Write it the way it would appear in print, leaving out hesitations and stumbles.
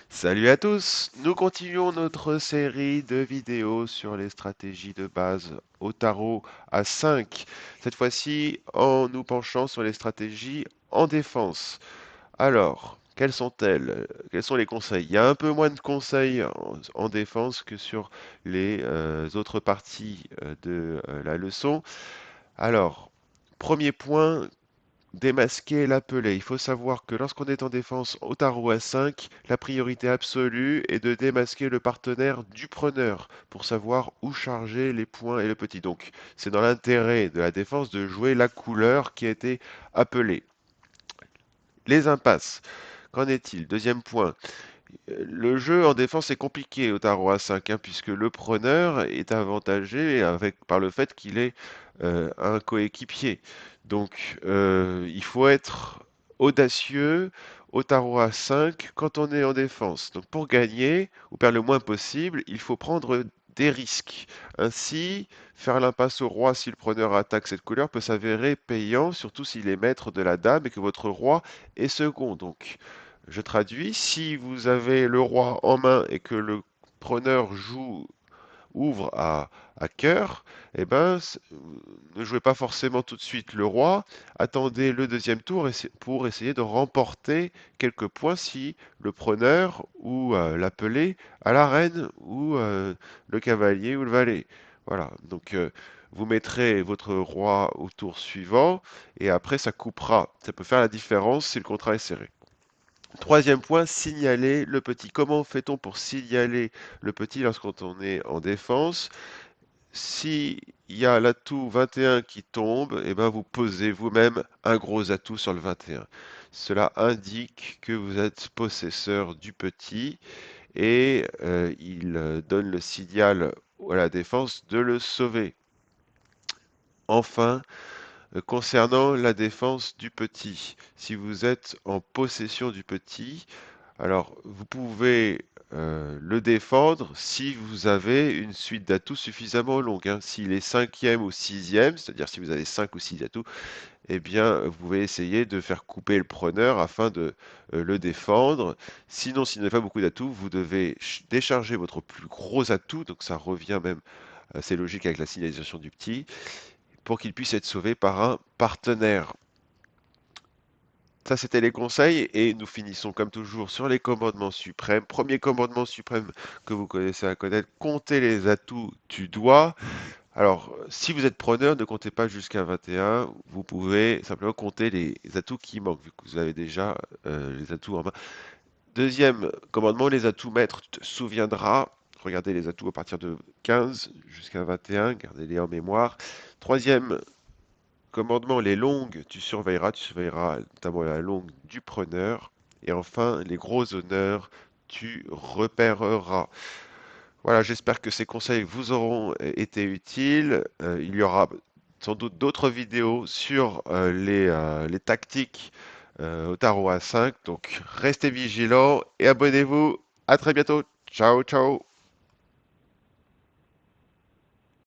Salut à tous, nous continuons notre série de vidéos sur les stratégies de base au tarot à 5. Cette fois-ci en nous penchant sur les stratégies en défense. Alors, quelles sont-elles? Quels sont les conseils? Il y a un peu moins de conseils en défense que sur les autres parties de la leçon. Alors, premier point, démasquer l'appelé. Il faut savoir que lorsqu'on est en défense au tarot à 5, la priorité absolue est de démasquer le partenaire du preneur pour savoir où charger les points et le petit. Donc, c'est dans l'intérêt de la défense de jouer la couleur qui a été appelée. Les impasses. Qu'en est-il? Deuxième point. Le jeu en défense est compliqué au tarot à 5, puisque le preneur est avantagé par le fait qu'il est un coéquipier. Donc il faut être audacieux au tarot à 5 quand on est en défense. Donc pour gagner ou perdre le moins possible, il faut prendre des risques. Ainsi, faire l'impasse au roi si le preneur attaque cette couleur peut s'avérer payant, surtout s'il est maître de la dame et que votre roi est second. Donc je traduis, si vous avez le roi en main et que le preneur ouvre à cœur, eh ben, ne jouez pas forcément tout de suite le roi, attendez le deuxième tour pour essayer de remporter quelques points si le preneur ou l'appelé a la reine ou le cavalier ou le valet. Voilà, donc vous mettrez votre roi au tour suivant et après ça coupera. Ça peut faire la différence si le contrat est serré. Troisième point, signaler le petit. Comment fait-on pour signaler le petit lorsqu'on est en défense? S'il y a l'atout 21 qui tombe, eh ben vous posez vous-même un gros atout sur le 21. Cela indique que vous êtes possesseur du petit et il donne le signal à la défense de le sauver. Enfin, concernant la défense du petit, si vous êtes en possession du petit, alors, vous pouvez le défendre si vous avez une suite d'atouts suffisamment longue, S'il est cinquième ou sixième, c'est-à-dire si vous avez 5 ou 6 atouts, eh bien, vous pouvez essayer de faire couper le preneur afin de le défendre. Sinon, s'il n'y a pas beaucoup d'atouts, vous devez décharger votre plus gros atout, donc ça revient même assez logique avec la signalisation du petit, pour qu'il puisse être sauvé par un partenaire. Ça, c'était les conseils et nous finissons comme toujours sur les commandements suprêmes. Premier commandement suprême que vous connaissez à connaître, compter les atouts du doigt. Alors, si vous êtes preneur, ne comptez pas jusqu'à 21. Vous pouvez simplement compter les atouts qui manquent, vu que vous avez déjà les atouts en main. Deuxième commandement, les atouts maîtres, tu te souviendras. Regardez les atouts à partir de 15 jusqu'à 21, gardez-les en mémoire. Troisième commandement, les longues, tu surveilleras notamment la longue du preneur. Et enfin, les gros honneurs, tu repéreras. Voilà, j'espère que ces conseils vous auront été utiles. Il y aura sans doute d'autres vidéos sur les tactiques au tarot à 5. Donc restez vigilants et abonnez-vous. À très bientôt. Ciao, ciao.